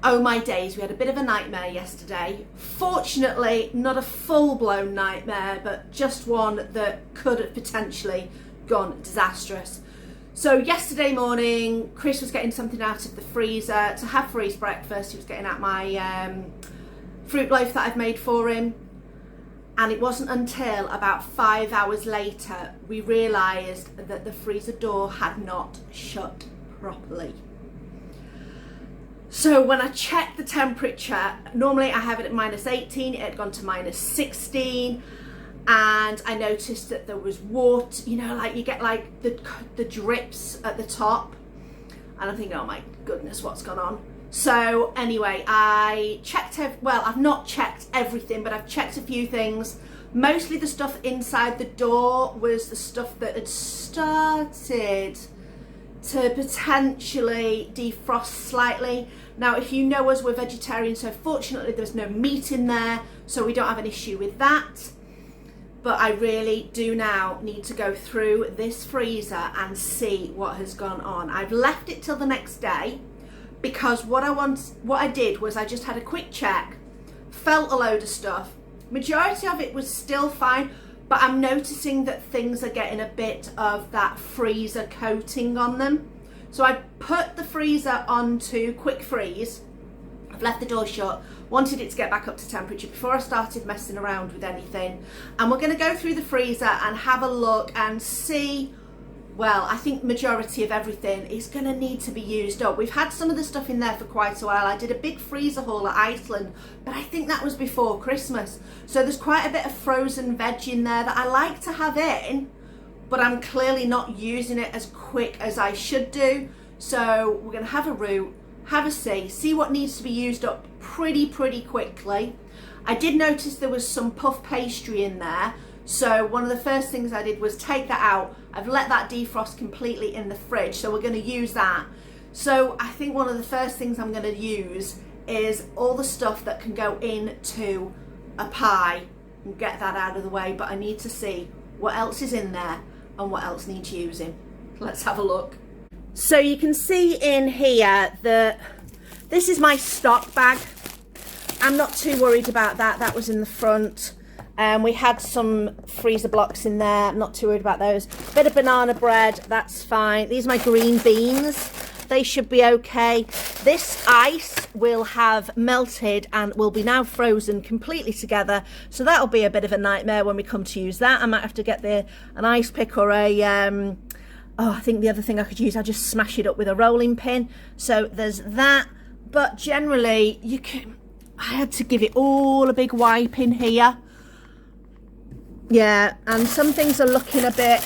Oh my days, we had a bit of a nightmare yesterday. Fortunately, not a full-blown nightmare, but just one that could have potentially gone disastrous. So yesterday morning, Chris was getting something out of the freezer to have for his breakfast. He was getting out my fruit loaf that I've made for him. And it wasn't until about 5 hours later, we realised that the freezer door had not shut properly. So when I checked the temperature, normally I have it at -18, it had gone to -16, and I noticed that there was water, you know, like you get like the drips at the top, and I'm thinking, oh my goodness, what's gone on? So anyway, I checked, well, I've not checked everything, but I've checked a few things. Mostly the stuff inside the door was the stuff that had started to potentially defrost slightly. Now, if you know us, we're vegetarian, so fortunately there's no meat in there, so we don't have an issue with that. But I really do now need to go through this freezer and see what has gone on. I've left it till the next day because what I did was I just had a quick check, felt a load of stuff. Majority of it was still fine, but I'm noticing that things are getting a bit of that freezer coating on them. So I put the freezer onto quick freeze. I've left the door shut, wanted it to get back up to temperature before I started messing around with anything. And we're going to go through the freezer and have a look and see, well, I think majority of everything is going to need to be used up. We've had some of the stuff in there for quite a while. I did a big freezer haul at Iceland, but I think that was before Christmas. So there's quite a bit of frozen veg in there that I like to have in, but I'm clearly not using it as quick as I should do. So we're going to have a root, have a see what needs to be used up pretty quickly. I did notice there was some puff pastry in there. So one of the first things I did was take that out. I've let that defrost completely in the fridge, so we're going to use that. So I think one of the first things I'm going to use is all the stuff that can go into a pie and get that out of the way, but I need to see what else is in there and what else needs using. Let's have a look. So you can see in here that this is my stock bag. I'm not too worried about that. That was in the front. We had some freezer blocks in there. I'm not too worried about those. Bit of banana bread, that's fine. These are my green beans. They should be okay. This ice will have melted and will be now frozen completely together. So that'll be a bit of a nightmare when we come to use that. I might have to get an ice pick or a, I think the other thing I could use, I just smash it up with a rolling pin. So there's that. But generally, I had to give it all a big wipe in here. Yeah, and some things are looking a bit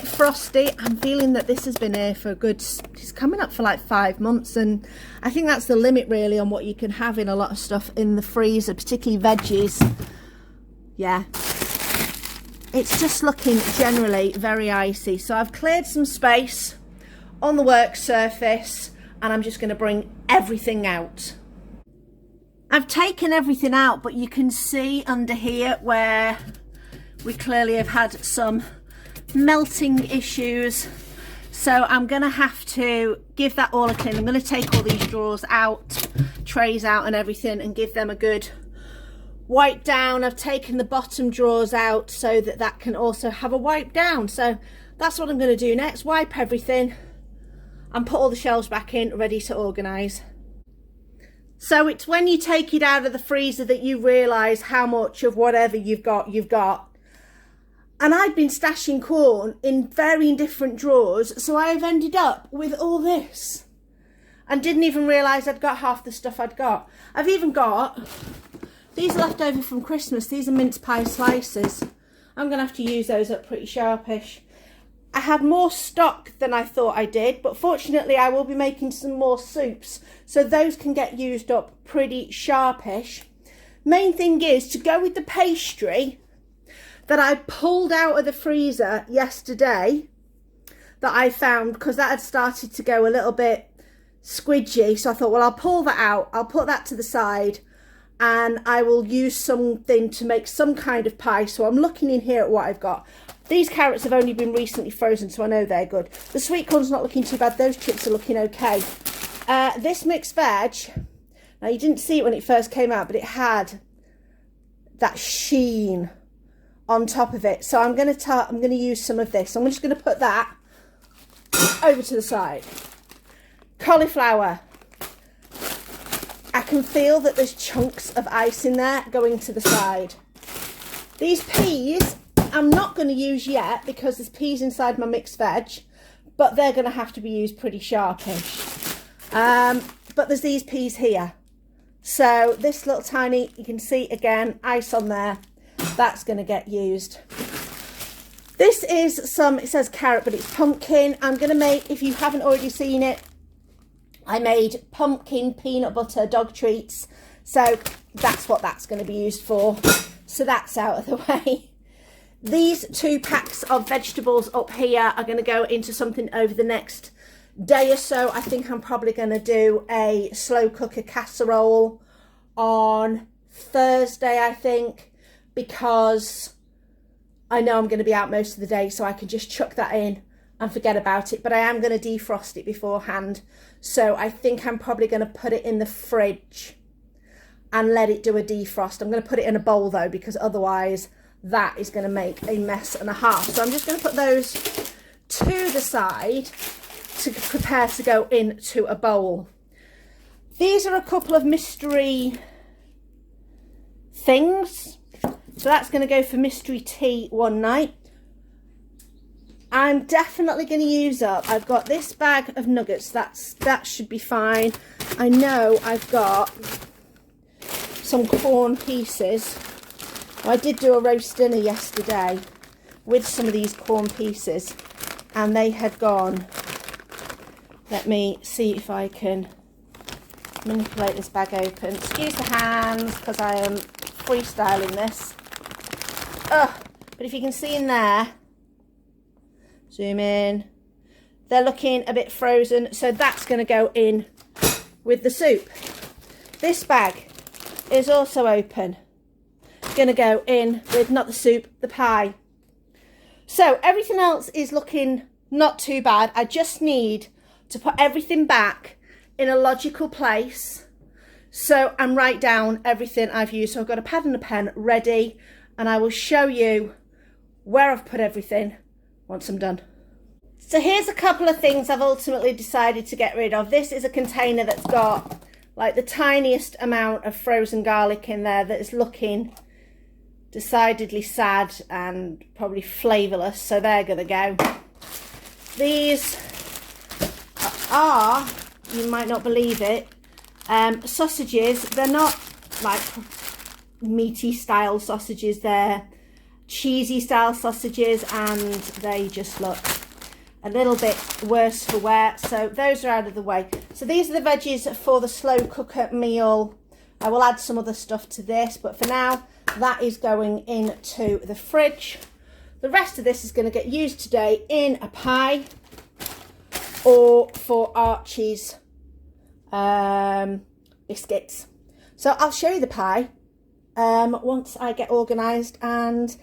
frosty. I'm feeling that this has been here for a good, it's coming up for like 5 months, and I think that's the limit really on what you can have in a lot of stuff in the freezer, particularly veggies. Yeah, it's just looking generally very icy. So I've cleared some space on the work surface and I'm just going to bring everything out. I've taken everything out, but you can see under here where we clearly have had some melting issues. So I'm going to have to give that all a clean. I'm going to take all these drawers out, trays out and everything, and give them a good wipe down. I've taken the bottom drawers out so that can also have a wipe down. So that's what I'm going to do next. Wipe everything and put all the shelves back in, ready to organise. So it's when you take it out of the freezer that you realise how much of whatever you've got. And I've been stashing corn in varying different drawers, so I've ended up with all this. And didn't even realise I'd got half the stuff I'd got. I've even got these left over from Christmas. These are mince pie slices. I'm going to have to use those up pretty sharpish. I had more stock than I thought I did, but fortunately I will be making some more soups, so those can get used up pretty sharpish. Main thing is to go with the pastry that I pulled out of the freezer yesterday that I found, because that had started to go a little bit squidgy. So I thought, well, I'll pull that out, I'll put that to the side, and I will use something to make some kind of pie. So I'm looking in here at what I've got. These carrots have only been recently frozen, so I know they're good. The sweet corn's not looking too bad. Those chips are looking okay. This mixed veg, now you didn't see it when it first came out, but it had that sheen on top of it. So I'm going to use some of this. I'm just going to put that over to the side. Cauliflower. I can feel that there's chunks of ice in there going to the side. These peas, I'm not going to use yet because there's peas inside my mixed veg, but they're going to have to be used pretty sharpish. But there's these peas here. So this little tiny, you can see again, ice on there. That's going to get used. This is it says carrot, but it's pumpkin. I'm going to make, if you haven't already seen it, I made pumpkin peanut butter dog treats. So that's what that's going to be used for. So that's out of the way. These 2 packs of vegetables up here are going to go into something over the next day or so. I think I'm probably going to do a slow cooker casserole on Thursday, I think, because I know I'm going to be out most of the day, so I can just chuck that in and forget about it. But I am going to defrost it beforehand, so I think I'm probably going to put it in the fridge and let it do a defrost. I'm going to put it in a bowl though, because otherwise that is going to make a mess and a half. So I'm just going to put those to the side to prepare to go into a bowl. These are a couple of mystery things. So that's going to go for mystery tea one night. I'm definitely going to use up, I've got this bag of nuggets, that should be fine. I know I've got some corn pieces. I did do a roast dinner yesterday with some of these corn pieces and they had gone. Let me see if I can manipulate this bag open. Excuse the hands because I am freestyling this. But if you can see in there, zoom in, they're looking a bit frozen, so that's going to go in with the soup. This bag is also open, going to go in with not the soup, the pie. So everything else is looking not too bad. I just need to put everything back in a logical place so and write down everything I've used. So I've got a pad and a pen ready, and I will show you where I've put everything once I'm done. So here's a couple of things I've ultimately decided to get rid of. This is a container that's got like the tiniest amount of frozen garlic in there that is looking decidedly sad and probably flavourless, so they're gonna go. These are, you might not believe it, sausages. They're not like meaty style sausages, they're cheesy style sausages, and they just look a little bit worse for wear, so those are out of the way. So these are the veggies for the slow cooker meal. I will add some other stuff to this, but for now that is going into the fridge. The rest of this is going to get used today in a pie or for Archie's biscuits. So I'll show you the pie once I get organised, and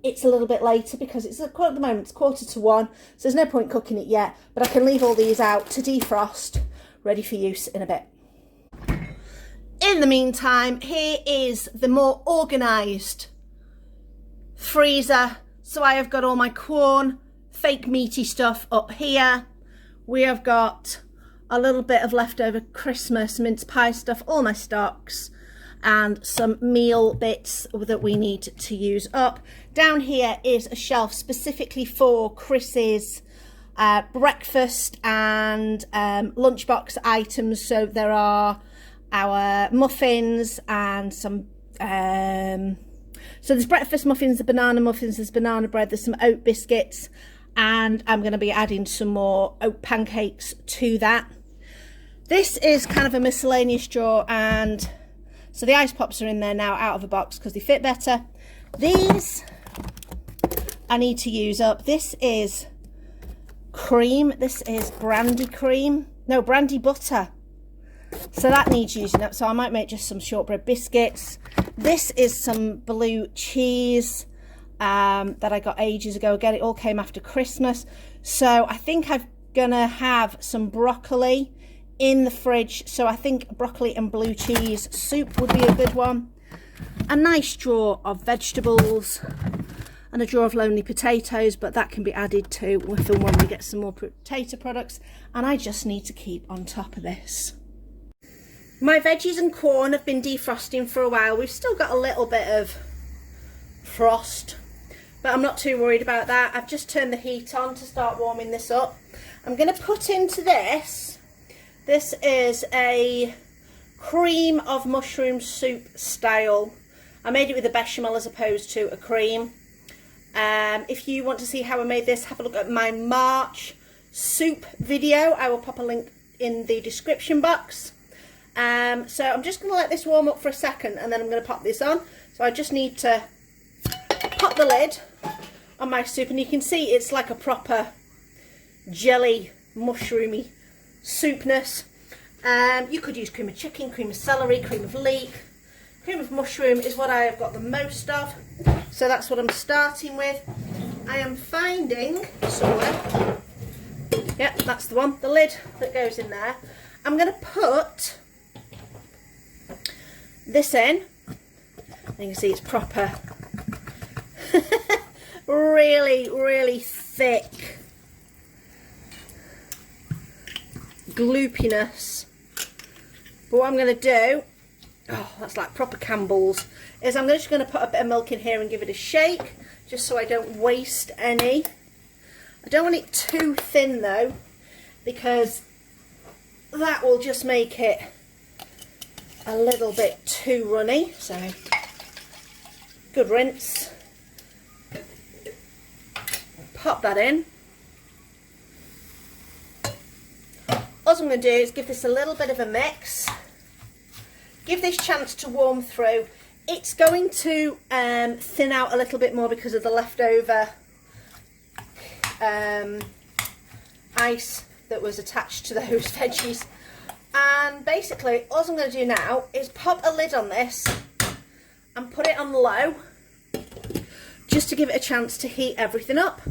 it's a little bit later because it's at the moment it's 1:45, so there's no point cooking it yet, but I can leave all these out to defrost, ready for use in a bit. In the meantime, here is the more organised freezer. So I have got all my corn, fake meaty stuff up here. We have got a little bit of leftover Christmas mince pie stuff, all my stocks, and some meal bits that we need to use up. Down here is a shelf specifically for Chris's breakfast and lunchbox items. So there are our muffins and some so there's breakfast muffins, the banana muffins, there's banana bread, there's some oat biscuits, and I'm going to be adding some more oat pancakes to that. This is kind of a miscellaneous drawer, and so the ice pops are in there now out of a box because they fit better. These I need to use up. This is cream, this is brandy cream, no, brandy butter. So that needs using up, so I might make just some shortbread biscuits. This is some blue cheese that I got ages ago. Again, it all came after Christmas. So I think I'm gonna have some broccoli in the fridge. So I think broccoli and blue cheese soup would be a good one. A nice drawer of vegetables and a drawer of lonely potatoes, but that can be added to if and when we get some more potato products. And I just need to keep on top of this. My veggies and corn have been defrosting for a while. We've still got a little bit of frost, but I'm not too worried about that. I've just turned the heat on to start warming this up. I'm going to put into this is a cream of mushroom soup style. I made it with a bechamel as opposed to a cream. If you want to see how I made this, have a look at my March soup video. I will pop a link in the description box. So I'm just going to let this warm up for a second and then I'm going to pop this on. So I just need to pop the lid on my soup, and you can see it's like a proper jelly, mushroomy soupness. You could use cream of chicken, cream of celery, cream of leek. Cream of mushroom is what I have got the most of, so that's what I'm starting with. I am finding somewhere, yep, that's the one, the lid that goes in there. I'm going to put this in. You can see it's proper really thick gloopiness. But what I'm going to do, oh, that's like proper Campbell's, is I'm just going to put a bit of milk in here and give it a shake, just so I don't waste any. I don't want it too thin though, because that will just make it a little bit too runny. So good rinse. Pop that in. All I'm going to do is give this a little bit of a mix. Give this chance to warm through. It's going to thin out a little bit more because of the leftover ice that was attached to those veggies. And basically all I'm going to do now is pop a lid on this and put it on low, just to give it a chance to heat everything up.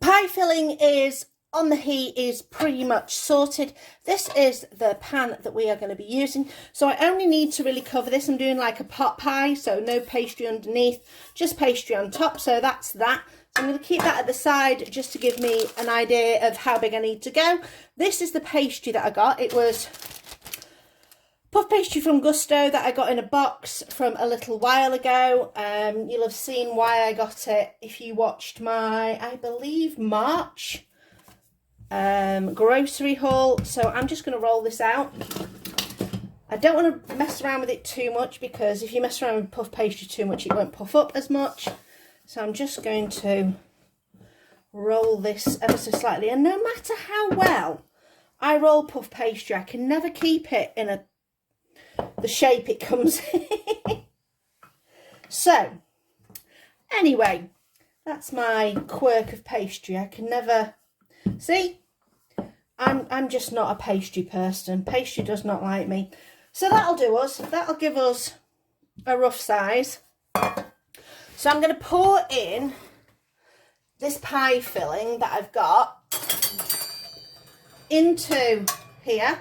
Pie filling is on the heat, is pretty much sorted. This is the pan that we are going to be using. So I only need to really cover this. I'm doing like a pot pie, so no pastry underneath, just pastry on top. So that's that. So I'm going to keep that at the side just to give me an idea of how big I need to go. This is the pastry that I got. It was puff pastry from Gusto that I got in a box from a little while ago. You'll have seen why I got it if you watched my, I believe, March grocery haul. So I'm just going to roll this out. I don't want to mess around with it too much, because if you mess around with puff pastry too much, it won't puff up as much. So I'm just going to roll this ever so slightly, and no matter how well I roll puff pastry, I can never keep it in the shape it comes in. So anyway, that's my quirk of pastry. I can never see, I'm just not a pastry person. Pastry does not like me. So that'll do us. That'll give us a rough size. So I'm going to pour in this pie filling that I've got into here.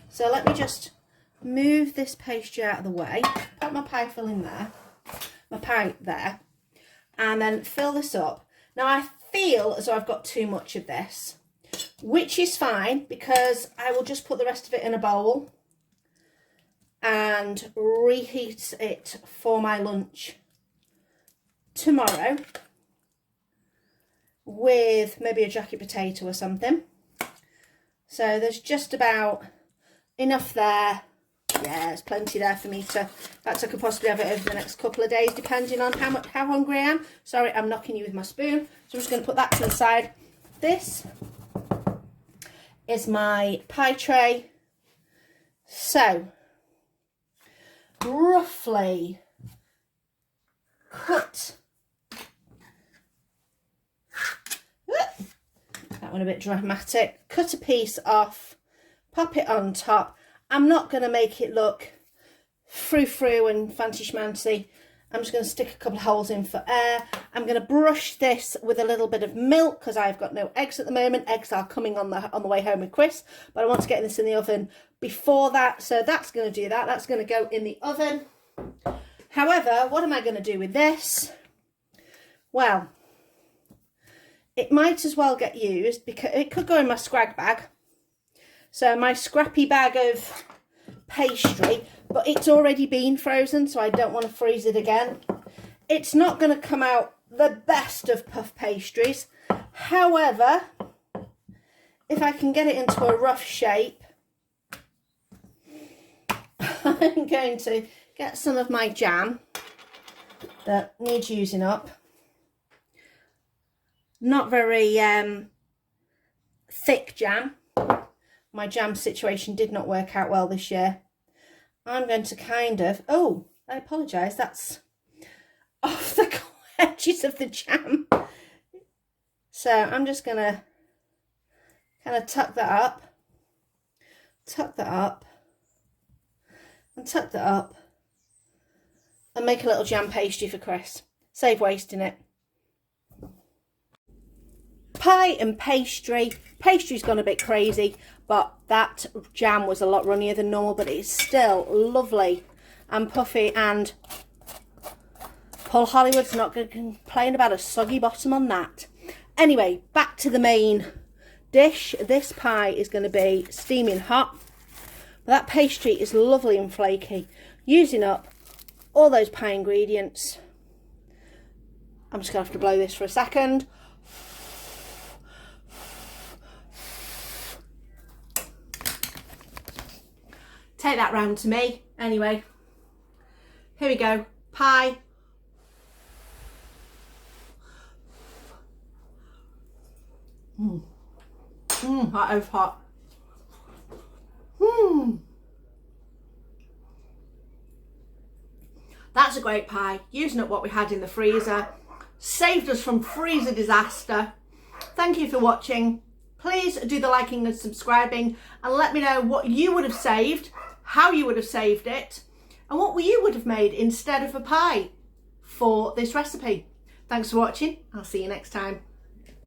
So let me just move this pastry out of the way, put my pie filling there, my pie there, and then fill this up. Now I feel as though I've got too much of this, which is fine, because I will just put the rest of it in a bowl and reheat it for my lunch tomorrow with maybe a jacket potato or something. So there's just about enough there. Yeah, there's plenty there for me to, in fact I could possibly have it over the next couple of days depending on how hungry I am. Sorry, I'm knocking you with my spoon. So I'm just going to put that to the side. This is my pie tray. So roughly cut that one a bit dramatic. Cut a piece off, pop it on top. I'm not going to make it look frou-frou and fancy-schmancy. I'm just going to stick a couple of holes in for air. I'm going to brush this with a little bit of milk because I've got no eggs at the moment. Eggs are coming on the way home with Chris, but I want to get this in the oven before that. So that's going to do that. That's going to go in the oven. However, what am I going to do with this? Well, it might as well get used because it could go in my scrag bag. So my scrappy bag of pastry, but it's already been frozen, so I don't want to freeze it again. It's not going to come out the best of puff pastries. However, if I can get it into a rough shape, I'm going to get some of my jam that needs using up. Not very thick jam. My jam situation did not work out well this year. I'm going to kind of, oh, I apologise, that's off the edges of the jam. So I'm just going to kind of tuck that up, and make a little jam pastry for Chris. Save wasting it. Pie and pastry. Pastry's gone a bit crazy, but that jam was a lot runnier than normal, but it's still lovely and puffy, and Paul Hollywood's not going to complain about a soggy bottom on that. Anyway, back to the main dish. This pie is going to be steaming hot, but that pastry is lovely and flaky, using up all those pie ingredients. I'm just going to have to blow this for a second. Take that round to me. Anyway, here we go. Pie. That is hot. That's a great pie. Using up what we had in the freezer. Saved us from freezer disaster. Thank you for watching. Please do the liking and subscribing, and let me know what you would have saved, how you would have saved it, and what you would have made instead of a pie for this recipe. Thanks for watching. I'll see you next time.